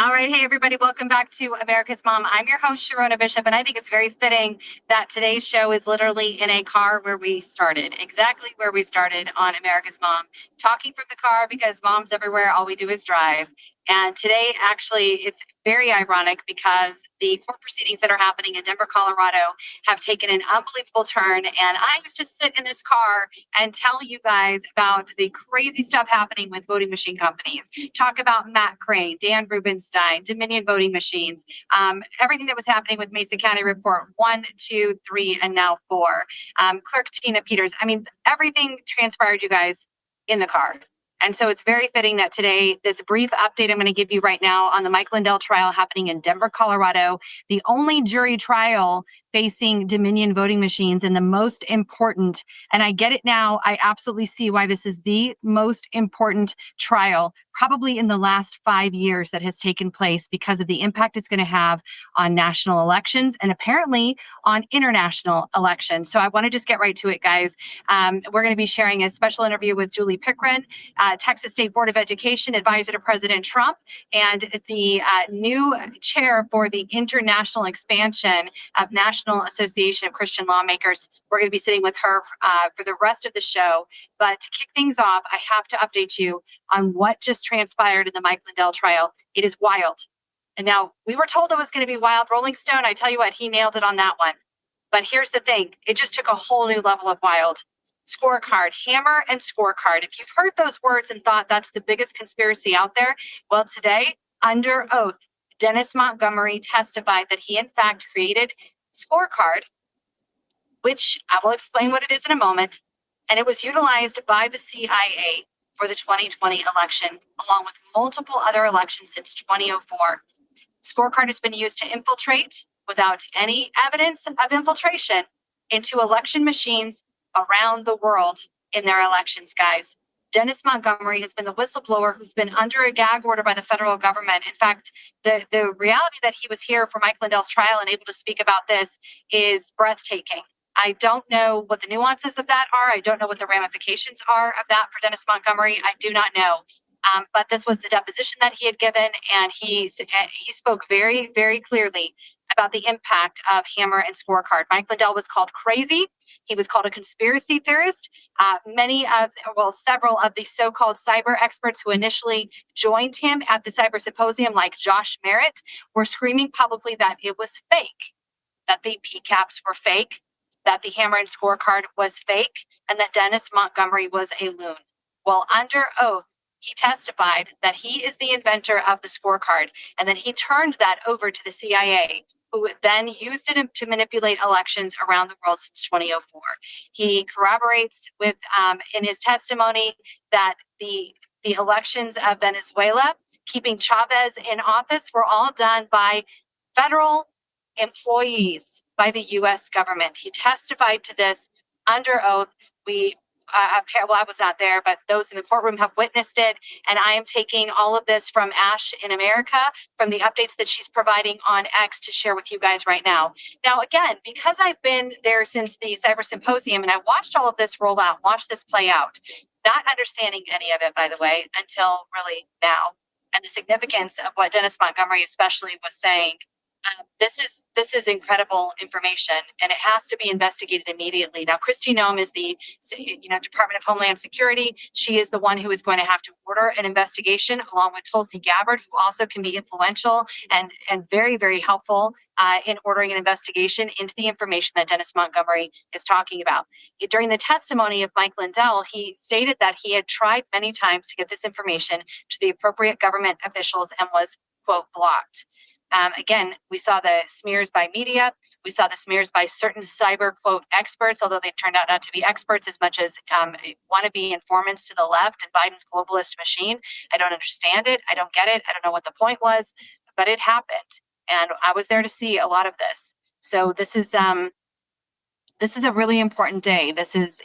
All right. Hey, everybody. Welcome back to America's Mom. I'm your host, Sharona Bishop, and I think it's very fitting that today's show is literally in a car where we started, exactly where we started on America's Mom, talking from the car because moms everywhere, all we do is drive. And today, actually, it's very ironic because the court proceedings that are happening in Denver, Colorado have taken an unbelievable turn. And I used to sit in this car and tell you guys about the crazy stuff happening with voting machine companies. Talk about Matt Crane, Dan Rubenstein, Dominion Voting Machines, everything that was happening with Mason County Report 1, 2, 3, and now 4. Clerk Tina Peters. I mean, everything transpired, you guys, in the car. And so it's very fitting that today, this brief update I'm going to give you right now on the Mike Lindell trial happening in Denver, Colorado, the only jury trial facing Dominion voting machines, and the most important, and I get it now, I absolutely see why this is the most important trial probably in the last 5 years that has taken place because of the impact it's going to have on national elections and apparently on international elections. So I want to just get right to it, guys. We're going to be sharing a special interview with Julie Pickren, Texas State Board of Education advisor to President Trump, and the new chair for the international expansion of National Association of Christian Lawmakers. We're going to be sitting with her for the rest of the show. But to kick things off, I have to update you on what just transpired in the Mike Lindell trial. It is wild. And now we were told it was going to be wild. Rolling Stone, I tell you what, he nailed it on that one. But here's the thing. It just took a whole new level of wild. Scorecard, hammer and scorecard. If you've heard those words and thought that's the biggest conspiracy out there, well, today, under oath, Dennis Montgomery testified that he, in fact, created Scorecard, which I will explain what it is in a moment, and it was utilized by the CIA for the 2020 election, along with multiple other elections since 2004. Scorecard has been used to infiltrate, without any evidence of infiltration, into election machines around the world in their elections, guys. Dennis Montgomery has been the whistleblower who's been under a gag order by the federal government. In fact, the reality that he was here for Mike Lindell's trial and able to speak about this is breathtaking. I don't know what the nuances of that are. I don't know what the ramifications are of that for Dennis Montgomery. I do not know. But this was the deposition that he had given, and he spoke very, very clearly about the impact of Hammer and Scorecard. Mike Lindell was called crazy. He was called a conspiracy theorist. Several of the so-called cyber experts who initially joined him at the cyber symposium, like Josh Merritt, were screaming publicly that it was fake, that the PCAPs were fake, that the Hammer and Scorecard was fake, and that Dennis Montgomery was a loon. Well, under oath, he testified that he is the inventor of the scorecard, and then he turned that over to the CIA, who then used it to manipulate elections around the world since 2004. He corroborates with in his testimony that the elections of Venezuela, keeping Chavez in office, were all done by federal employees, by the U.S. government. He testified to this under oath. I was not there, but those in the courtroom have witnessed it. And I am taking all of this from Ash in America, from the updates that she's providing on X to share with you guys right now. Now, again, because I've been there since the Cyber Symposium and I watched all of this roll out, watched this play out, not understanding any of it, by the way, until really now, and the significance of what Dennis Montgomery especially was saying. This is incredible information, and it has to be investigated immediately. Now, Kristi Noem is the Department of Homeland Security. She is the one who is going to have to order an investigation, along with Tulsi Gabbard, who also can be influential and very, very helpful in ordering an investigation into the information that Dennis Montgomery is talking about. During the testimony of Mike Lindell, he stated that he had tried many times to get this information to the appropriate government officials and was, quote, blocked. Again, we saw the smears by media. We saw the smears by certain cyber, quote, experts, although they turned out not to be experts as much as wannabe informants to the left and Biden's globalist machine. I don't understand it. I don't get it. I don't know what the point was, but it happened. And I was there to see a lot of this. So this is a really important day. This is,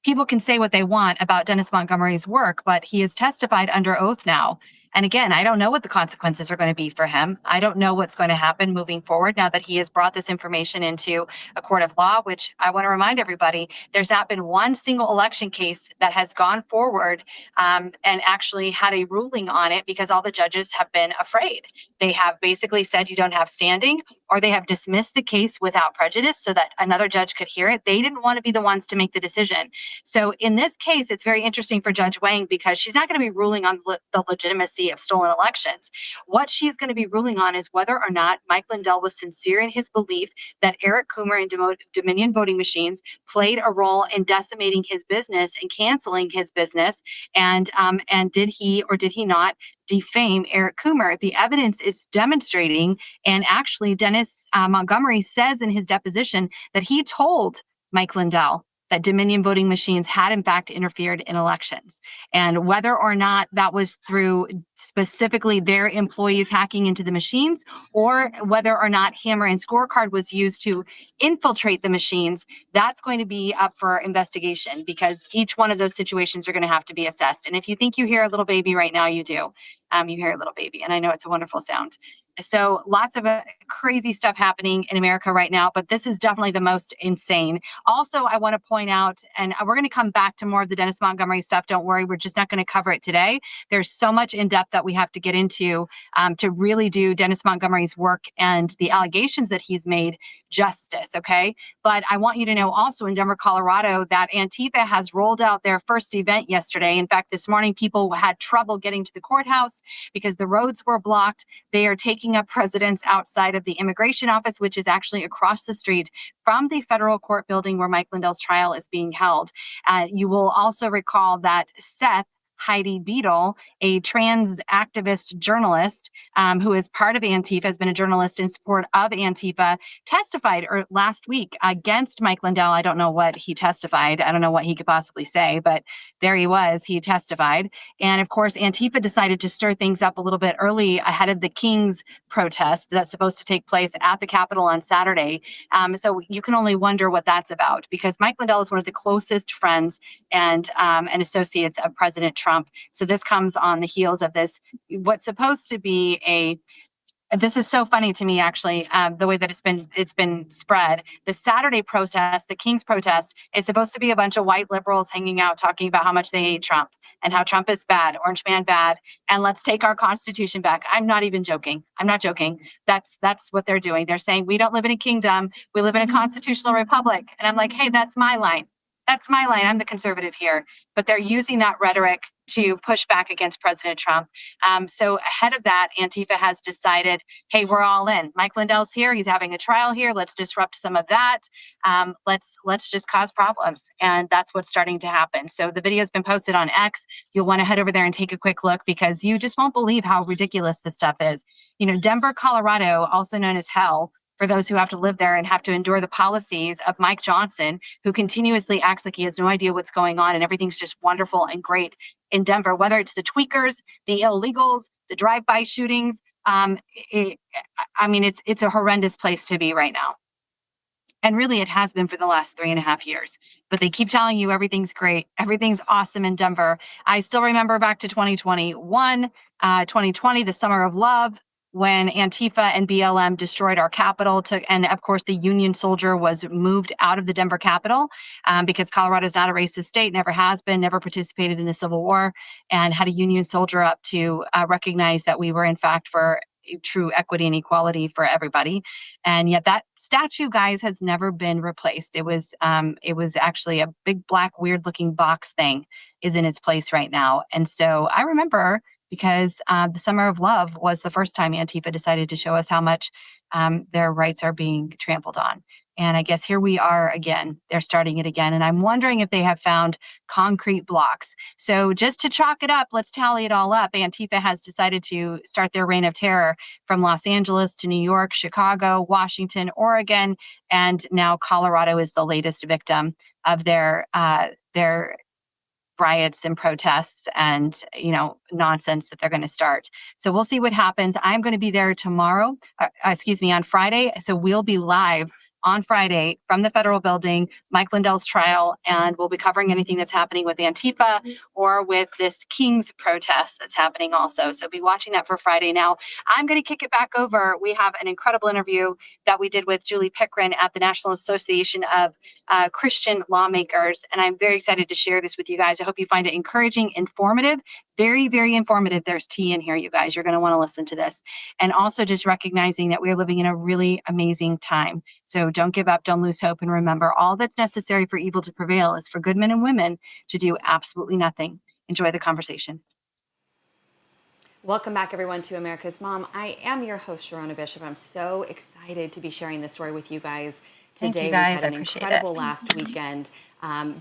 people can say what they want about Dennis Montgomery's work, but he has testified under oath now. And again, I don't know what the consequences are going to be for him. I don't know what's going to happen moving forward now that he has brought this information into a court of law, which I want to remind everybody, there's not been one single election case that has gone forward and actually had a ruling on it because all the judges have been afraid. They have basically said you don't have standing, or they have dismissed the case without prejudice so that another judge could hear it. They didn't want to be the ones to make the decision. So in this case, it's very interesting for Judge Wang because she's not going to be ruling on the legitimacy of stolen elections. What she's going to be ruling on is whether or not Mike Lindell was sincere in his belief that Eric Coomer and Dominion voting machines played a role in decimating his business and canceling his business. And did he or did he not defame Eric Coomer? The evidence is demonstrating, and actually Dennis Montgomery says in his deposition that he told Mike Lindell that Dominion voting machines had in fact interfered in elections. And whether or not that was through specifically their employees hacking into the machines, or whether or not Hammer and Scorecard was used to infiltrate the machines, that's going to be up for investigation because each one of those situations are going to have to be assessed. And if you think you hear a little baby right now, you do. You hear a little baby, and I know it's a wonderful sound. So lots of crazy stuff happening in America right now, but this is definitely the most insane. Also, I want to point out, and we're going to come back to more of the Dennis Montgomery stuff. Don't worry, we're just not going to cover it today. There's so much in depth that we have to get into to really do Dennis Montgomery's work and the allegations that he's made justice. Okay. But I want you to know also in Denver, Colorado, that Antifa has rolled out their first event yesterday. In fact, this morning, people had trouble getting to the courthouse because the roads were blocked. They are taking up residence outside of the immigration office, which is actually across the street from the federal court building where Mike Lindell's trial is being held. You will also recall that Seth Heidi Beadle, a trans activist journalist who is part of Antifa, has been a journalist in support of Antifa, testified last week against Mike Lindell. I don't know what he testified. I don't know what he could possibly say, but there he was. He testified. And of course, Antifa decided to stir things up a little bit early ahead of the King's protest that's supposed to take place at the Capitol on Saturday. So you can only wonder what that's about because Mike Lindell is one of the closest friends and associates of President Trump. So this comes on the heels of this, what's supposed to be this is so funny to me, actually, the way that it's been spread. The Saturday protest, the King's protest, is supposed to be a bunch of white liberals hanging out talking about how much they hate Trump and how Trump is bad, Orange Man bad, and let's take our Constitution back. I'm not even joking. I'm not joking. That's what they're doing. They're saying we don't live in a kingdom, we live in a constitutional republic. And I'm like, hey, that's my line. That's my line. I'm the conservative here. But they're using that rhetoric to push back against President Trump. So ahead of that, Antifa has decided, hey, we're all in. Mike Lindell's here. He's having a trial here. Let's disrupt some of that. Let's just cause problems. And that's what's starting to happen. So the video has been posted on X. You'll want to head over there and take a quick look because you just won't believe how ridiculous this stuff is. You know, Denver, Colorado, also known as hell, for those who have to live there and have to endure the policies of Mike Johnson, who continuously acts like he has no idea what's going on and everything's just wonderful and great in Denver, whether it's the tweakers, the illegals, the drive-by shootings. It's a horrendous place to be right now. And really, it has been for the last 3.5 years. But they keep telling you everything's great, everything's awesome in Denver. I still remember back to 2021, 2020, the summer of love, when Antifa and BLM destroyed our capital, and of course the Union soldier was moved out of the Denver Capitol because Colorado is not a racist state, never has been, never participated in the Civil War, and had a Union soldier up to recognize that we were in fact for true equity and equality for everybody. And yet that statue, guys, has never been replaced. It was actually a big black weird looking box thing is in its place right now. And so I remember because the Summer of Love was the first time Antifa decided to show us how much their rights are being trampled on. And I guess here we are again. They're starting it again. And I'm wondering if they have found concrete blocks. So just to chalk it up, let's tally it all up. Antifa has decided to start their reign of terror from Los Angeles to New York, Chicago, Washington, Oregon, and now Colorado is the latest victim of their riots and protests and nonsense that they're going to start. So we'll see what happens. I'm going to be there tomorrow, on Friday. So we'll be live on Friday from the federal building, Mike Lindell's trial, and we'll be covering anything that's happening with Antifa or with this King's protest that's happening also. So be watching that for Friday. Now, I'm going to kick it back over. We have an incredible interview that we did with Julie Pickren at the National Association of Christian Lawmakers, and I'm very excited to share this with you guys. I hope you find it encouraging, informative, very, very informative. There's tea in here, you guys. You're going to want to listen to this. And also just recognizing that we're living in a really amazing time. So don't give up, don't lose hope, and remember, all that's necessary for evil to prevail is for good men and women to do absolutely nothing. Enjoy the conversation. Welcome back, everyone, to America's Mom. I am your host, Sharona Bishop. I'm so excited to be sharing this story with you guys today. You guys. We've had an incredible last weekend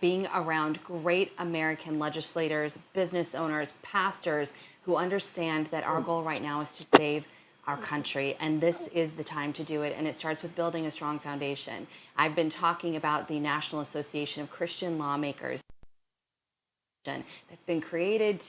being around great American legislators, business owners, pastors who understand that our goal right now is to save our country, and this is the time to do it, and it starts with building a strong foundation. I've been talking about the National Association of Christian Lawmakers that's been created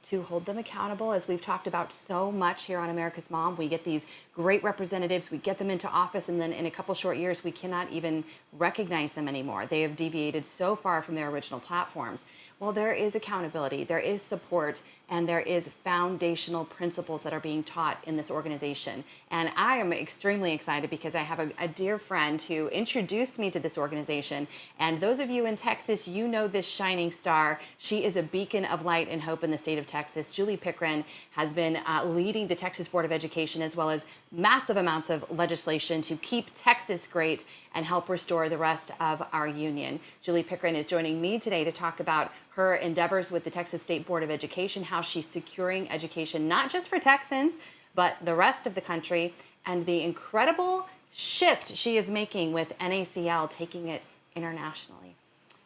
to hold them accountable. As we've talked about so much here on America's Mom, we get these great representatives, we get them into office, and then in a couple short years, we cannot even recognize them anymore. They have deviated so far from their original platforms. Well, there is accountability, there is support, and there is foundational principles that are being taught in this organization. And I am extremely excited because I have a dear friend who introduced me to this organization. And those of you in Texas, you know this shining star. She is a beacon of light and hope in the state of Texas. Julie Pickren has been leading the Texas Board of Education, as well as massive amounts of legislation to keep Texas great and help restore the rest of our union. Julie Pickren is joining me today to talk about her endeavors with the Texas State Board of Education, how she's securing education, not just for Texans, but the rest of the country, and the incredible shift she is making with NACL, taking it internationally.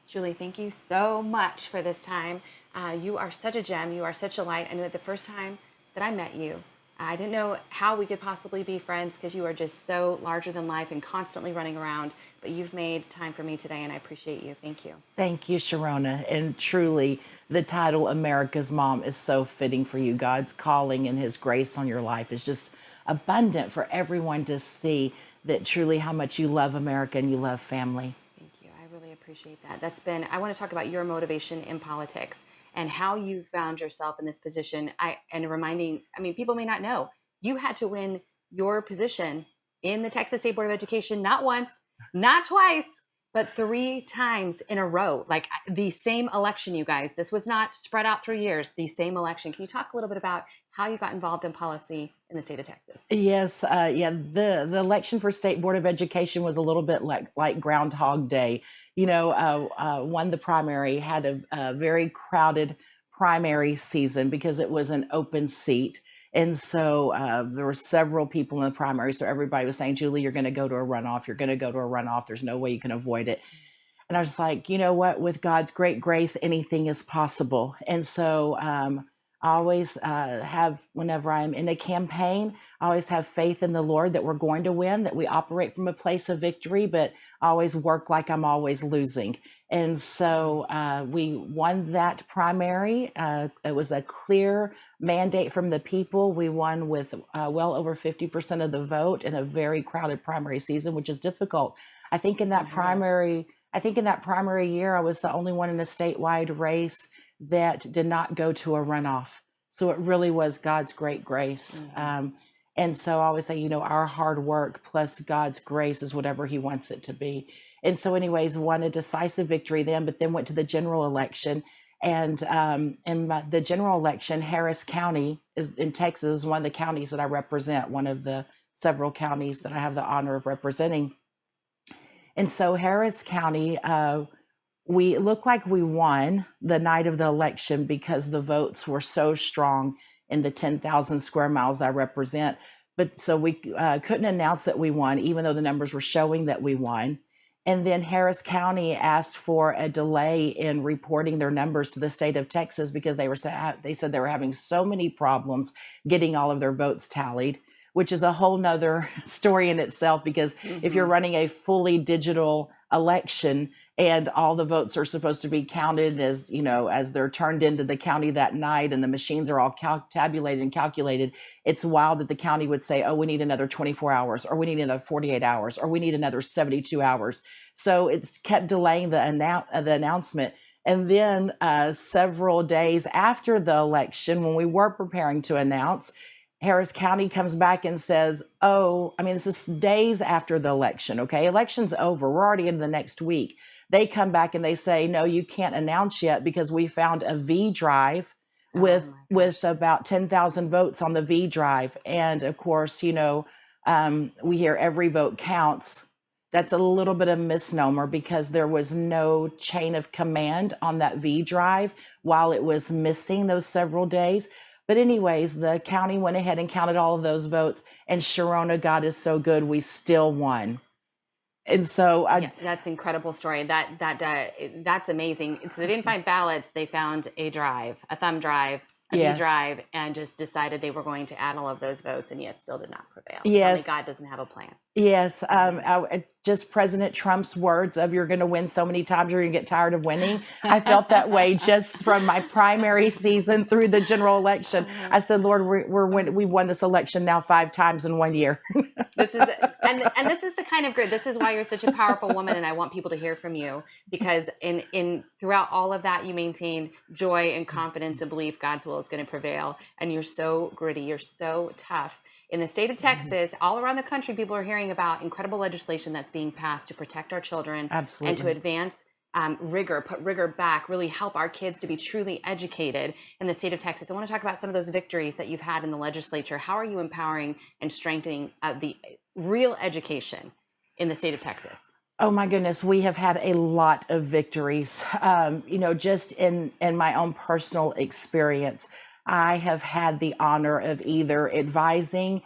Julie, thank you so much for this time. You are such a gem. You are such a light. I knew it the first time that I met you. I didn't know how we could possibly be friends because you are just so larger than life and constantly running around. But you've made time for me today, and I appreciate you. Thank you. Thank you, Sharona. And truly, the title America's Mom is so fitting for you. God's calling and His grace on your life is just abundant for everyone to see that truly how much you love America and you love family. Thank you. I really appreciate that. I want to talk about your motivation in politics and how you found yourself in this position. People may not know, you had to win your position in the Texas State Board of Education, not once, not twice, but 3 times in a row. Like the same election, you guys. This was not spread out through years, the same election. Can you talk a little bit about how you got involved in policy in the state of Texas? Yes, the election for State Board of Education was a little bit like Groundhog Day. Won the primary, had a very crowded primary season because it was an open seat. And so there were several people in the primary. So everybody was saying, Julie, you're going to go to a runoff. You're going to go to a runoff. There's no way you can avoid it. And I was like, you know what? With God's great grace, anything is possible. And so I always have, whenever I'm in a campaign, I always have faith in the Lord that we're going to win, that we operate from a place of victory, but I always work like I'm always losing. And so we won that primary. It was a clear mandate from the people. We won with well over 50% of the vote in a very crowded primary season, which is difficult. I think in that primary year, I was the only one in a statewide race that did not go to a runoff. So it really was God's great grace. And so I always say, our hard work plus God's grace is whatever He wants it to be. And so anyways, won a decisive victory then, but then went to the general election. And in the general election, Harris County in Texas is one of the counties that I represent, one of the several counties that I have the honor of representing. And so Harris County, we looked like we won the night of the election because the votes were so strong in the 10,000 square miles that I represent. But so we couldn't announce that we won, even though the numbers were showing that we won. And then Harris County asked for a delay in reporting their numbers to the state of Texas because they said they were having so many problems getting all of their votes tallied. which is a whole nother story in itself, because if you're Mhm. running a fully digital election and all the votes are supposed to be counted as, as they're turned into the county that night, and the machines are all tabulated and calculated, it's wild that the county would say, oh, we need another 24 hours, or we need another 48 hours, or we need another 72 hours. So it's kept delaying the announcement. And then several days after the election, when we were preparing to announce, Harris County comes back and says, oh, I mean, this is days after the election, okay? Election's over. We're already in the next week. They come back and they say, no, you can't announce yet because we found a V drive Oh with my with gosh. about 10,000 votes on the V drive. And of course, we hear every vote counts. That's a little bit of misnomer, because there was no chain of command on that V drive while it was missing those several days. But anyways, the county went ahead and counted all of those votes, and Sharona, God is so good, we still won. And so Yeah, that's incredible story. That's amazing. So they didn't find ballots; they found a drive, a thumb drive, a V yes, drive, and just decided they were going to add all of those votes, and yet still did not prevail. Tell me, yes, God doesn't have a plan. yes. Mhm. Just President Trump's words of, you're going to win so many times, you're going to get tired of winning. I felt that way just from my primary season through the general election. I said, Lord, we won this election now 5 times in 1 year. This is and this is the kind of grit. This is why you're such a powerful woman, and I want people to hear from you, because in throughout all of that, you maintain joy and confidence and belief God's will is going to prevail, and you're so gritty. You're so tough. In the state of Texas, all around the country, people are hearing about incredible legislation that's being passed to protect our children and to Absolutely. advance put rigor back, really help our kids to be truly educated in the state of Texas. I want to talk about some of those victories that you've had in the legislature. How are you empowering and strengthening the real education in the state of Texas? Oh my goodness, we have had a lot of victories. Just in my own personal experience, I have had the honor of either advising,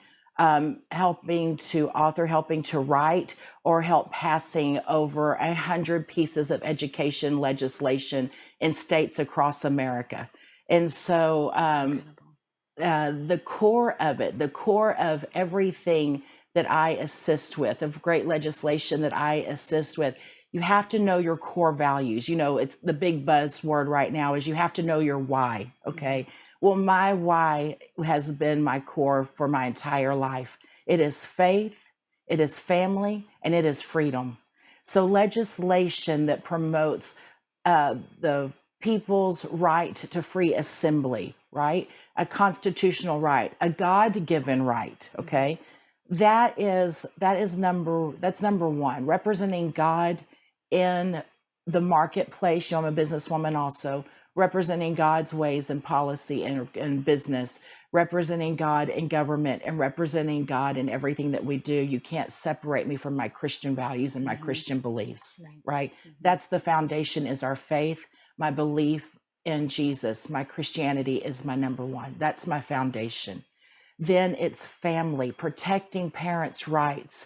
helping to author, helping to write, or help passing over 100 pieces of education legislation in states across America. And so, Incredible. the core of it, the core of everything that I assist with, of great legislation that I assist with, you have to know your core values. It's the big buzzword right now is you have to know your why. Mhm. Okay. Well, my why has been my core for my entire life. It is faith, it is family, and it is freedom. So legislation that promotes the people's right to free assembly, right? A constitutional right, a God-given right, Mhm. okay? That's number one, representing God in the marketplace. I'm a businesswoman also, representing God's ways and policy and business, representing God in government, and representing God in everything that we do. You can't separate me from my Christian values and my Mhm. Christian beliefs, Right. right? Mhm. That's the foundation, is our faith, my belief in Jesus. My Christianity is my number one. That's my foundation. Then it's family, protecting parents' rights.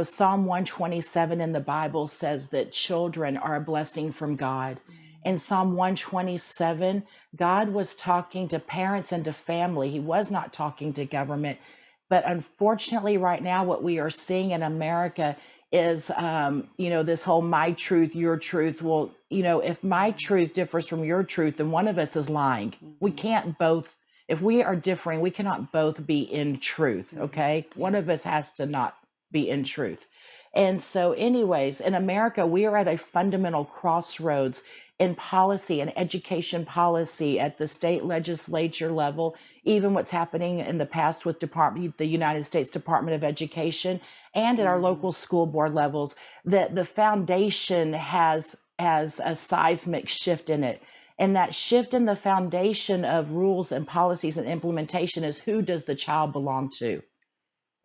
Psalm 127 in the Bible says that children are a blessing from God. In Psalm 127, God was talking to parents and to family. He was not talking to government. But unfortunately, right now, what we are seeing in America is, this whole my truth, your truth. Well, if my Mhm. truth differs from your truth, then one of us is lying. We Mhm. can't both, if we are differing, we cannot both be in truth. Mhm. Okay. One Yeah. of us has to not be in truth. And so, anyways, in America, we are at a fundamental crossroads in policy and education policy at the state legislature level, even what's happening in the past with the United States Department of Education, and at our Mhm. local school board levels, that the foundation has a seismic shift in it. And that shift in the foundation of rules and policies and implementation is, who does the child belong to?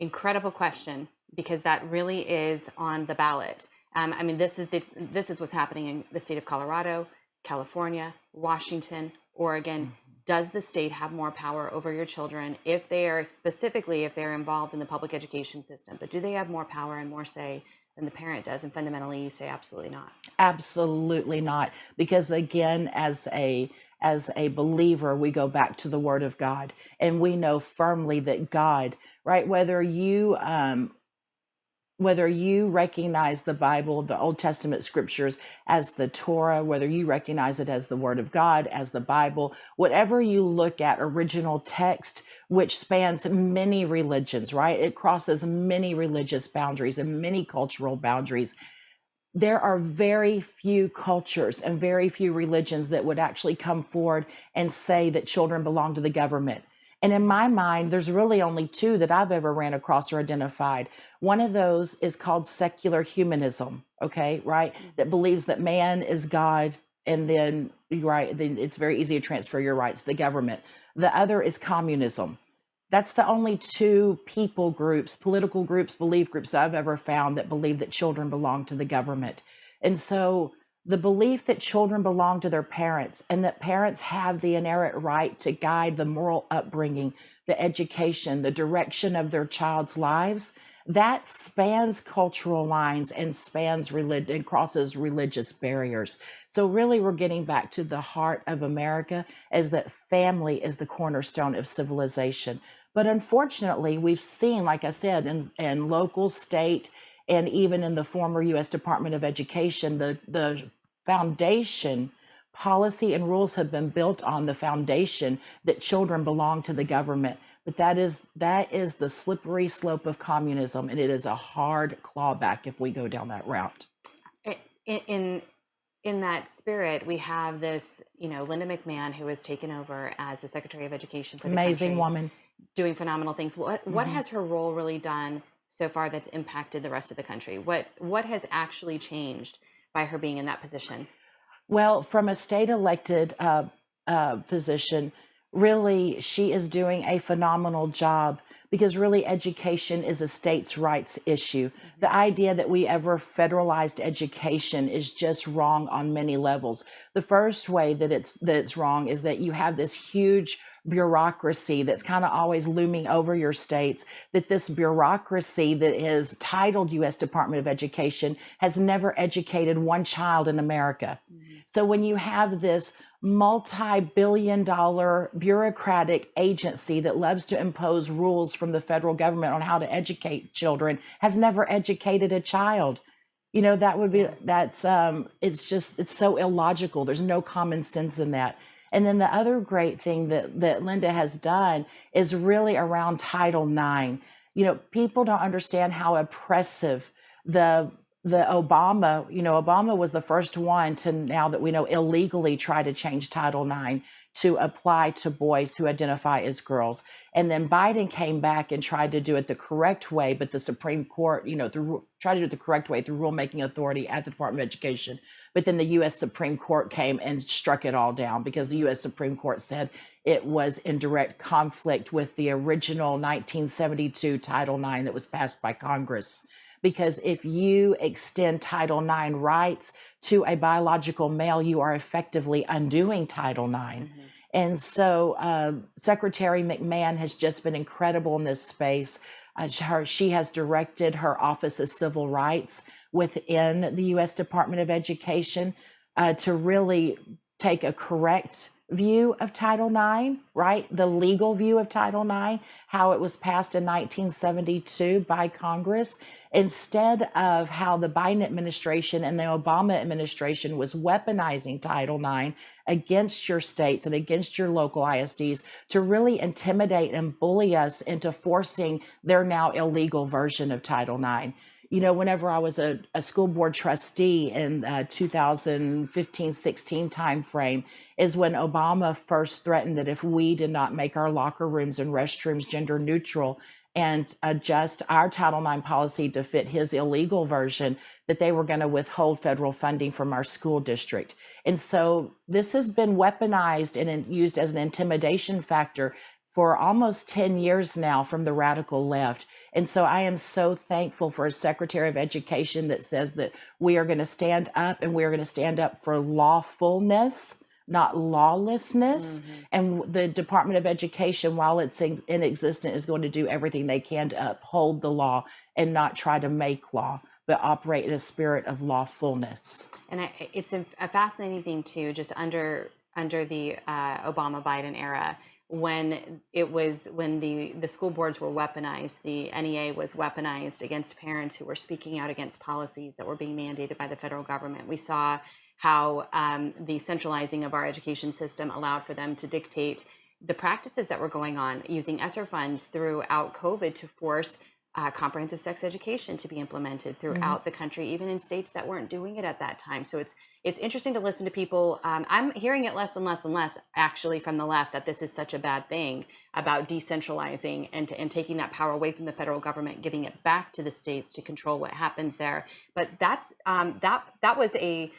Incredible question, because that really is on the ballot. I mean, this is what's happening in the state of Colorado, California, Washington, Oregon. Does the state have more power over your children if they are, specifically if they're involved in the public education system? But do they have more power and more say than the parent does? And fundamentally, you say absolutely not. Absolutely not. Because again, as a believer, we go back to the Word of God, and we know firmly that God, right, whether you recognize the Bible, the Old Testament scriptures as the Torah, whether you recognize it as the Word of God, as the Bible, whatever you look at, original text, which spans many religions, right? It crosses many religious boundaries and many cultural boundaries. There are very few cultures and very few religions that would actually come forward and say that children belong to the government. And in my mind, there's really only two that I've ever ran across or identified. One of those is called secular humanism, okay, right? That believes that man is God, and then, right, then it's very easy to transfer your rights to the government. The other is communism. That's the only two people groups, political groups, belief groups that I've ever found that believe that children belong to the government. And so the belief that children belong to their parents and that parents have the inherent right to guide the moral upbringing, the education, the direction of their child's lives, that spans cultural lines and spans religion and crosses religious barriers. So really we're getting back to the heart of America, is that family is the cornerstone of civilization. But unfortunately, we've seen, like I said, in local, state, and even in the former U.S. Department of Education, the foundation, policy, and rules have been built on the foundation that children belong to the government. But that is the slippery slope of communism, and it is a hard clawback if we go down that route. In in that spirit, we have this, Linda McMahon, who has taken over as the Secretary of Education for the Amazing country, woman. doing phenomenal things. What Mhm. has her role really done so far that's impacted the rest of the country? What has actually changed by her being in that position? Well, from a state elected position, really, she is doing a phenomenal job, because really education is a states' rights issue. The idea that we ever federalized education is just wrong on many levels. The first way that it's wrong is that you have this huge bureaucracy that's kind of always looming over your states, that this bureaucracy that is titled U.S. Department of Education has never educated one child in America. So when you have this multi-billion-dollar bureaucratic agency that loves to impose rules from the federal government on how to educate children, has never educated a child, that would be, it's so illogical. There's no common sense in that. And then the other great thing that Linda has done is really around Title IX. People don't understand how oppressive the Obama was the first one to, now that we know, illegally try to change Title IX to apply to boys who identify as girls. And then Biden came back and tried to do it the correct way, but the Supreme Court, tried to do it the correct way through rulemaking authority at the Department of Education. But then the U.S. Supreme Court came and struck it all down, because the U.S. Supreme Court said it was in direct conflict with the original 1972 Title IX that was passed by Congress. Because if you extend Title IX rights to a biological male, you are effectively undoing Title IX. And so Secretary McMahon has just been incredible in this space. She has directed her Office of Civil Rights within the U.S. Department of Education to really take a correct view of Title IX, right? The legal view of Title IX, how it was passed in 1972 by Congress, instead of how the Biden administration and the Obama administration was weaponizing Title IX against your states and against your local ISDs to really intimidate and bully us into forcing their now illegal version of Title IX. Whenever I was a school board trustee in 2015-16 timeframe is when Obama first threatened that if we did not make our locker rooms and restrooms gender neutral and adjust our Title IX policy to fit his illegal version, that they were going to withhold federal funding from our school district. And so this has been weaponized and used as an intimidation factor for almost 10 years now from the radical left. And so I am so thankful for a Secretary of Education that says that we are going to stand up, and we are going to stand up for lawfulness, not lawlessness. And the Department of Education, while it's inexistent, is going to do everything they can to uphold the law and not try to make law, but operate in a spirit of lawfulness. And it's a fascinating thing too, just under under the Obama Biden era, when the school boards were weaponized, the NEA was weaponized against parents who were speaking out against policies that were being mandated by the federal government. We saw how the centralizing of our education system allowed for them to dictate the practices that were going on, using ESSER funds throughout COVID to force comprehensive sex education to be implemented throughout the country, even in states that weren't doing it at that time. So it's interesting to listen to people. I'm hearing it less and less and less, actually, from the left, that this is such a bad thing about decentralizing and taking that power away from the federal government, giving it back to the states to control what happens there. But that was a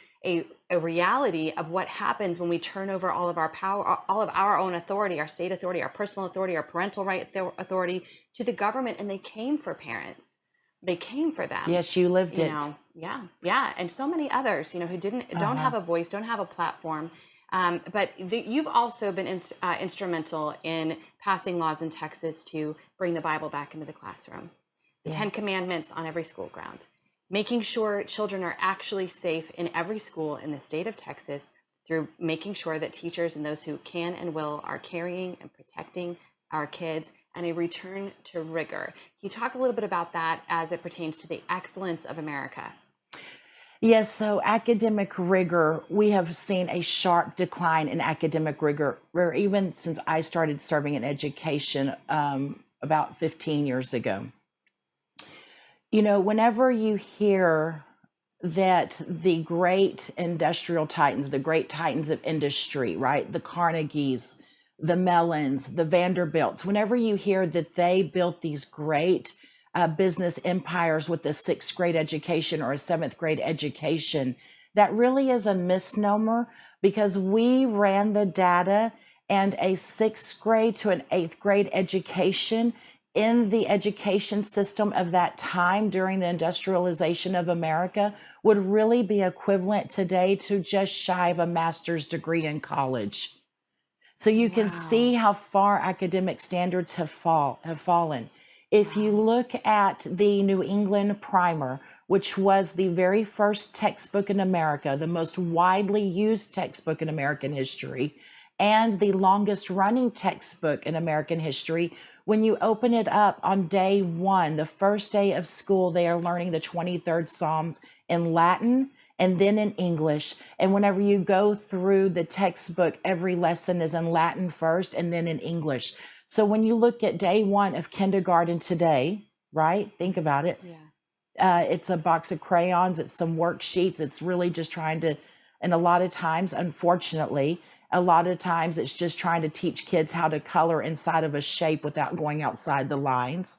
reality of what happens when we turn over all of our power, all of our own authority, our state authority, our personal authority, our parental right authority to the government. And they came for parents. They came for them. Yes, you lived it. Yeah. And so many others, who don't have a voice, don't have a platform. But you've also been instrumental in passing laws in Texas to bring the Bible back into the classroom. The Ten Commandments on every school ground. Making sure children are actually safe in every school in the state of Texas through making sure that teachers and those who can and will are carrying and protecting our kids, and a return to rigor. Can you talk a little bit about that as it pertains to the excellence of America? Yes, so academic rigor, we have seen a sharp decline in academic rigor, where even since I started serving in education about 15 years ago. Whenever you hear that the great industrial titans, the great titans of industry, right? The Carnegies, the Mellons, the Vanderbilts, whenever you hear that they built these great business empires with a 6th grade education or a 7th grade education, that really is a misnomer, because we ran the data, and a 6th grade to an 8th grade education in the education system of that time during the industrialization of America would really be equivalent today to just shy of a master's degree in college. So you can see how far academic standards have fallen. If you look at the New England Primer, which was the very first textbook in America, the most widely used textbook in American history, and the longest running textbook in American history, when you open it up on day one, the first day of school, they are learning the 23rd Psalms in Latin and then in English. And whenever you go through the textbook, every lesson is in Latin first and then in English. So when you look at day one of kindergarten today, right? Think about it. Yeah. It's a box of crayons, it's some worksheets. It's really just trying to, and a lot of times, unfortunately, it's just trying to teach kids how to color inside of a shape without going outside the lines.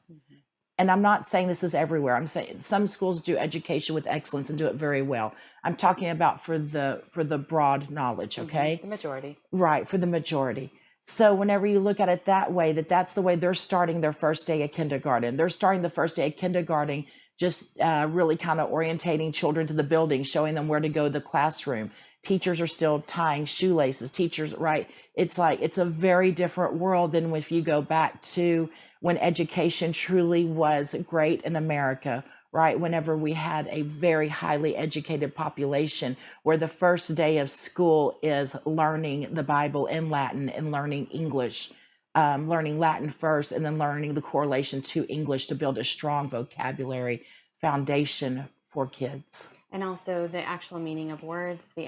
And I'm not saying this is everywhere. I'm saying some schools do education with excellence and do it very well. I'm talking about for the broad knowledge, okay? The majority. Right, for the majority. So whenever you look at it that way, that's the way they're starting their first day of kindergarten. They're starting the first day of kindergarten just really kind of orientating children to the building, showing them where to go to the classroom. Teachers are still tying shoelaces. Teachers, right? It's like, it's a very different world than if you go back to when education truly was great in America, right? Whenever we had a very highly educated population, where the first day of school is learning the Bible in Latin and learning English, learning Latin first, and then learning the correlation to English to build a strong vocabulary foundation for kids. And also the actual meaning of words, the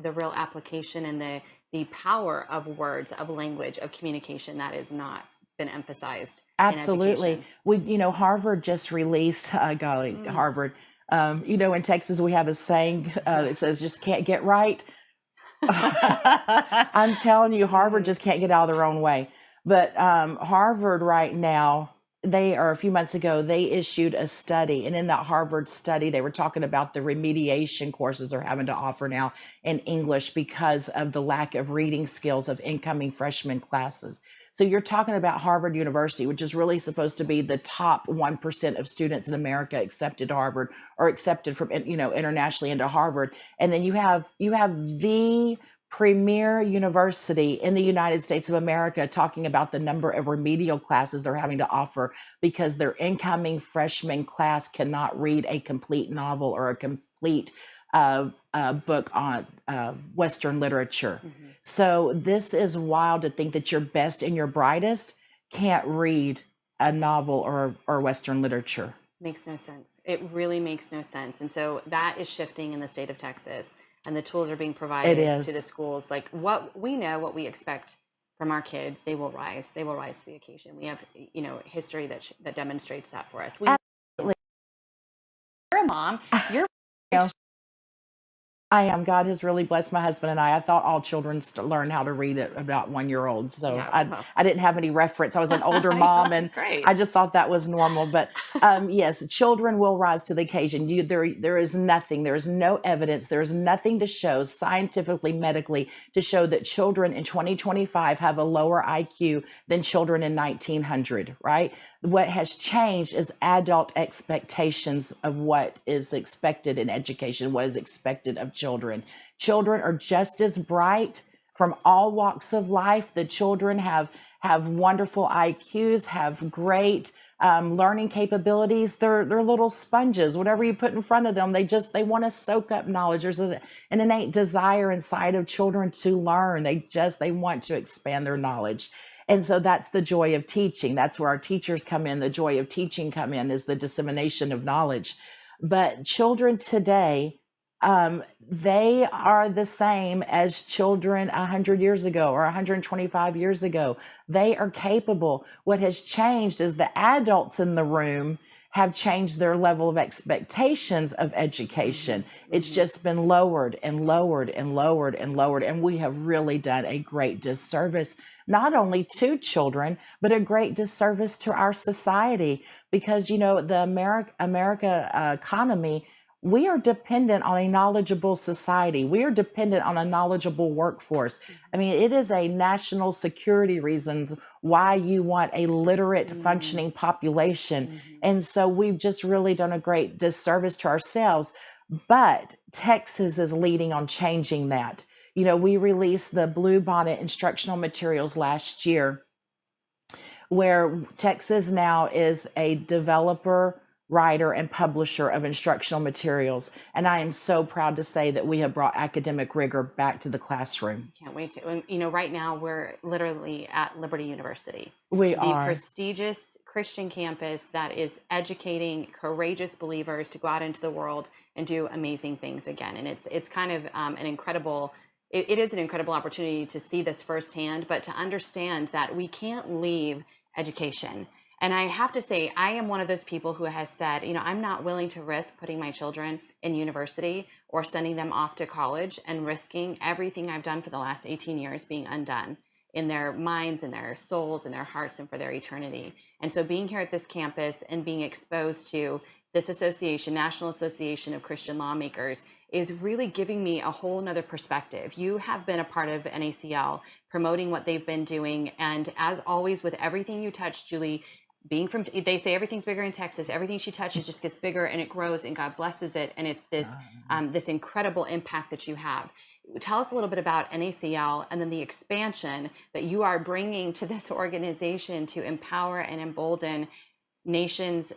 real application, and the power of words, of language, of communication that has not been emphasized. Absolutely. Harvard just released, Harvard. In Texas, we have a saying that says, just can't get right. I'm telling you, Harvard just can't get out of their own way. But Harvard right now, a few months ago, they issued a study. And in that Harvard study, they were talking about the remediation courses they're having to offer now in English because of the lack of reading skills of incoming freshman classes. So you're talking about Harvard University, which is really supposed to be the top 1% of students in America accepted to Harvard, or accepted from, internationally into Harvard. And then you have the premier university in the United States of America talking about the number of remedial classes they're having to offer because their incoming freshman class cannot read a complete novel or a complete book on Western literature. Mhm. So this is wild to think that your best and your brightest can't read a novel or Western literature. Makes no sense. It really makes no sense. And so that is shifting in the state of Texas, and the tools are being It provided to the is. schools. Like what we know, what we expect from our kids, they will rise. They will rise to the occasion. We have, history that demonstrates that for us. Absolutely. You're a mom. You're I am. God has really blessed my husband and I. I thought all children learn how to read at about 1 year old. So yeah. Well, I didn't have any reference. I was an older mom and great. I just thought that was normal. But yes, children will rise to the occasion. There is nothing, there is no evidence, there is nothing to show scientifically, medically, to show that children in 2025 have a lower IQ than children in 1900, right? What has changed is adult expectations of what is expected in education, what is expected of children. Children are just as bright from all walks of life. The children have wonderful IQs, have great learning capabilities. They're little sponges. Whatever you put in front of them, they want to soak up knowledge. There's an innate desire inside of children to learn. They want to expand their knowledge. And so that's the joy of teaching. That's where our teachers come in. The joy of teaching come in is the dissemination of knowledge. But children today, they are the same as children 100 years ago or 125 years ago. They are capable. What has changed is the adults in the room have changed their level of expectations of education. It's just been lowered and lowered and lowered and lowered. And we have really done a great disservice, not only to children, but a great disservice to our society. Because, the America economy, we are dependent on a knowledgeable society. We are dependent on a knowledgeable workforce. I mean, it is a national security reasons why you want a literate, functioning population. And so we've just really done a great disservice to ourselves. But Texas is leading on changing that. We released the Bluebonnet instructional materials last year, where Texas now is a developer, writer, and publisher of instructional materials. And I am so proud to say that we have brought academic rigor back to the classroom. Can't wait to. Right now we're literally at Liberty University, We the are. prestigious Christian campus that is educating courageous believers to go out into the world and do amazing things again. And it's kind of an incredible. It is an incredible opportunity to see this firsthand, but to understand that we can't leave education. And I have to say, I am one of those people who has said, I'm not willing to risk putting my children in university or sending them off to college and risking everything I've done for the last 18 years being undone in their minds and their souls and their hearts and for their eternity. And so being here at this campus and being exposed to this association, National Association of Christian Lawmakers, is really giving me a whole nother perspective. You have been a part of NACL, promoting what they've been doing. And as always, with everything you touch, Julie, they say everything's bigger in Texas. Everything she touches just gets bigger and it grows and God blesses it. And it's this incredible impact that you have. Tell us a little bit about NACL and then the expansion that you are bringing to this organization to empower and embolden nations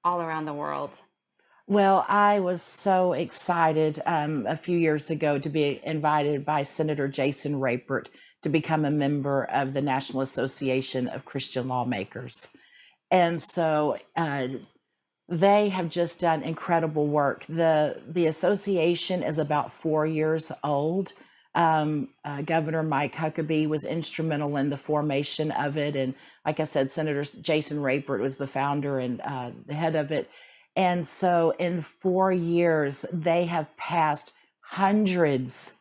all around the world. Well, I was so excited a few years ago to be invited by Senator Jason Rapert to become a member of the National Association of Christian Lawmakers. And so they have just done incredible work. The association is about 4 years old. Governor Mike Huckabee was instrumental in the formation of it. And like I said, Senator Jason Rapert was the founder and the head of it. And so in 4 years, they have passed hundreds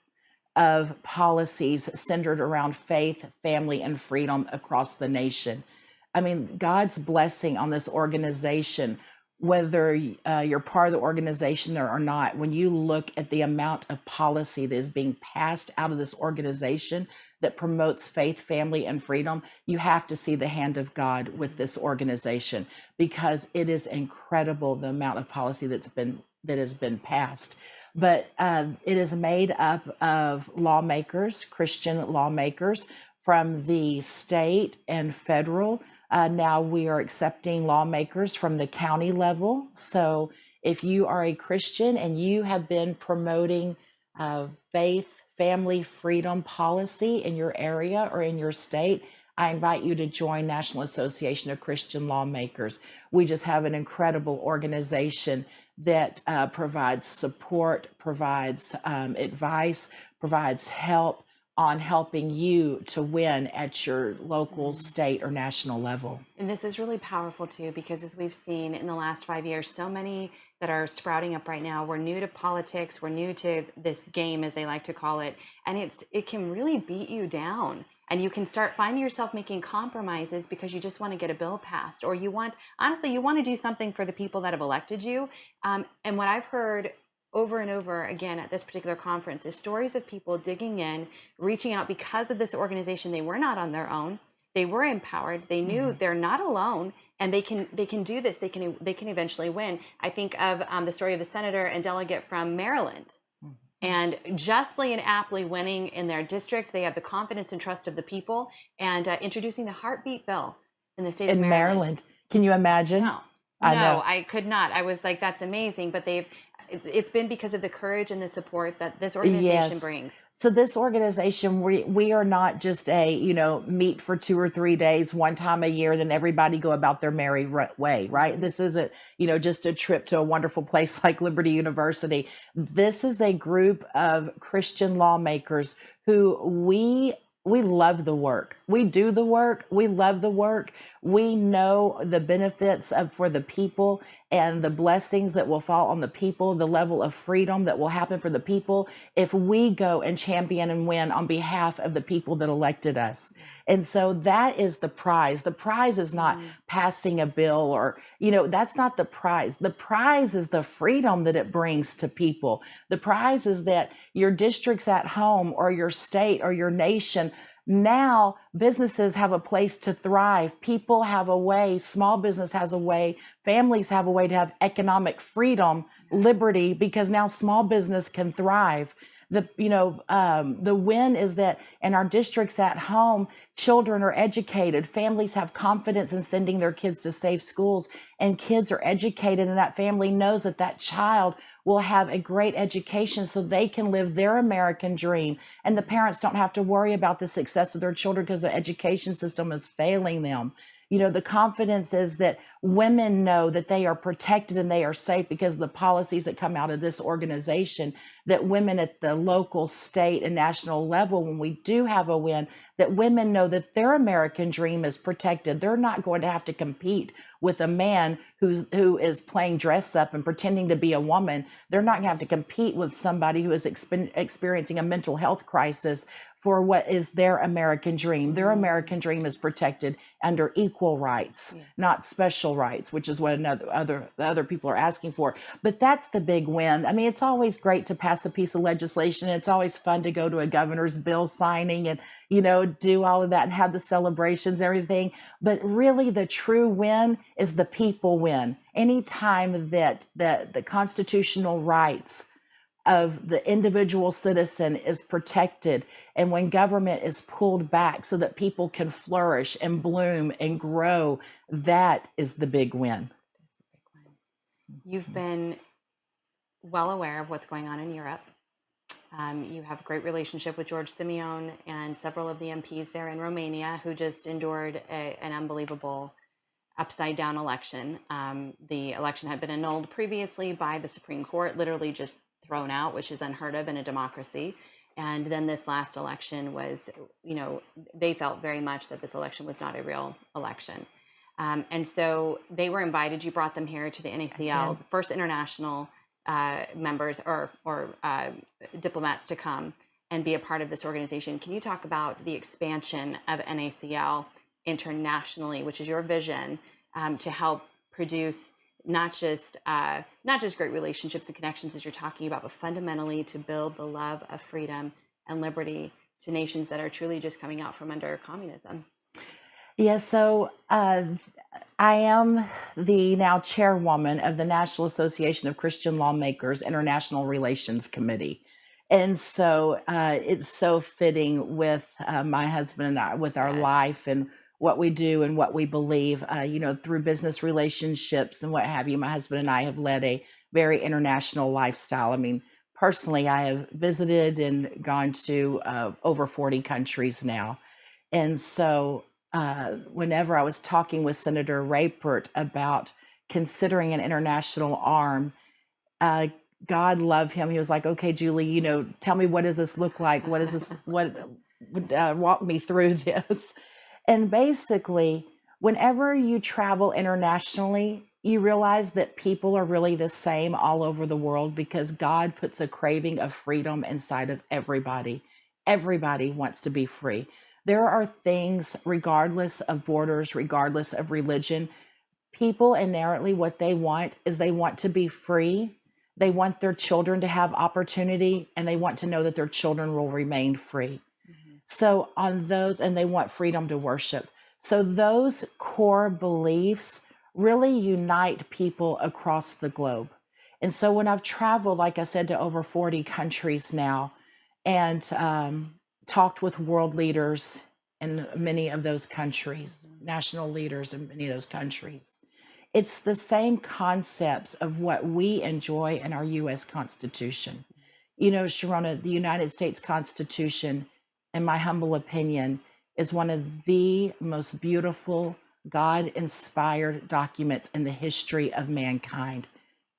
of policies centered around faith, family, and freedom across the nation. I mean, God's blessing on this organization, whether you're part of the organization or not, when you look at the amount of policy that is being passed out of this organization that promotes faith, family, and freedom, you have to see the hand of God with this organization, because it is incredible the amount of policy that has been passed. But it is made up of lawmakers, Christian lawmakers from the state and federal. Now we are accepting lawmakers from the county level. So If you are a Christian and you have been promoting faith, family, freedom policy in your area or in your state, I invite you to join National Association of Christian Lawmakers. We just have an incredible organization that provides support, provides advice, provides help on helping you to win at your local, state, or national level. And this is really powerful too, because as we've seen in the last 5 years, so many that are sprouting up right now, we're new to politics, we're new to this game, as they like to call it, and it can really beat you down. And you can start finding yourself making compromises because you just want to get a bill passed, or you want, honestly, you want to do something for the people that have elected you. And what I've heard over and over again at this particular conference is stories of people digging in, reaching out because of this organization. They were not on their own. They were empowered. They knew they're not alone, and they can do this. They can eventually win. I think of the story of the senator and delegate from Maryland, and justly and aptly winning in their district. They have the confidence and trust of the people, and introducing the heartbeat bill in the state of In Maryland. Maryland. Can you imagine? No, I no, know. I could not. I was like, that's amazing. But it's been because of the courage and the support that this organization Yes. brings. So this organization, we are not just meet for 2 or 3 days one time a year, then everybody go about their merry way, right? This isn't, just a trip to a wonderful place like Liberty University. This is a group of Christian lawmakers who we love the work. We do the work. We love the work. We know the benefits for the people and the blessings that will fall on the people, the level of freedom that will happen for the people if we go and champion and win on behalf of the people that elected us. And so that is the prize. The prize is not passing a bill or, that's not the prize. The prize is the freedom that it brings to people. The prize is that your districts at home or your state or your nation, now businesses have a place to thrive. People have a way, small business has a way, families have a way to have economic freedom, liberty, because now small business can thrive. The win is that in our districts at home, children are educated, families have confidence in sending their kids to safe schools, and kids are educated, and that family knows that that child will have a great education so they can live their American dream. And the parents don't have to worry about the success of their children because the education system is failing them. The confidence is that women know that they are protected and they are safe because of the policies that come out of this organization, that women at the local, state, and national level, when we do have a win, that women know that their American dream is protected. They're not going to have to compete with a man who is playing dress up and pretending to be a woman. They're not going to have to compete with somebody who is experiencing a mental health crisis for what is their American dream. Their American dream is protected under equal rights, not special rights, which is what the other people are asking for. But that's the big win. I mean, it's always great to pass a piece of legislation. It's always fun to go to a governor's bill signing and, do all of that and have the celebrations, everything. But really the true win is the people win. Anytime that the constitutional rights of the individual citizen is protected, and when government is pulled back so that people can flourish and bloom and grow, that is the big win. You've been well aware of what's going on in Europe. You have a great relationship with George Simeon and several of the MPs there in Romania who just endured an unbelievable upside down election. The election had been annulled previously by the Supreme Court, literally just thrown out, which is unheard of in a democracy. And then this last election was, they felt very much that this election was not a real election. And so they were invited. You brought them here to the NACL, the first international members or diplomats to come and be a part of this organization. Can you talk about the expansion of NACL internationally, which is your vision, to help produce not just great relationships and connections as you're talking about, but fundamentally to build the love of freedom and liberty to nations that are truly just coming out from under communism? Yes, so I am the now chairwoman of the National Association of Christian Lawmakers International Relations Committee. And so it's so fitting with my husband and I, with our life and what we do and what we believe, through business relationships and what have you. My husband and I have led a very international lifestyle. I mean, personally, I have visited and gone to over 40 countries now. And so, whenever I was talking with Senator Raypert about considering an international arm, uh, God love him. He was like, "Okay, Julie, tell me, what does this look like? What is this? What walk me through this?" And basically, whenever you travel internationally, you realize that people are really the same all over the world because God puts a craving of freedom inside of everybody. Everybody wants to be free. There are things, regardless of borders, regardless of religion, people inherently what they want is they want to be free. They want their children to have opportunity and they want to know that their children will remain free. So on those, and they want freedom to worship. So those core beliefs really unite people across the globe. And so when I've traveled, like I said, to over 40 countries now, and talked with world leaders in many of those countries, national leaders in many of those countries, it's the same concepts of what we enjoy in our US Constitution. Sharona, the United States Constitution, in my humble opinion, is one of the most beautiful, God inspired documents in the history of mankind.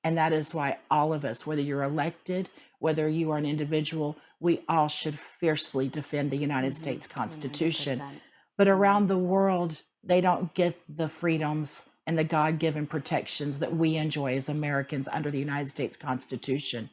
And that is why all of us, whether you're elected, whether you are an individual, we all should fiercely defend the United States Constitution. 100%. But around the world, they don't get the freedoms and the God given protections that we enjoy as Americans under the United States Constitution.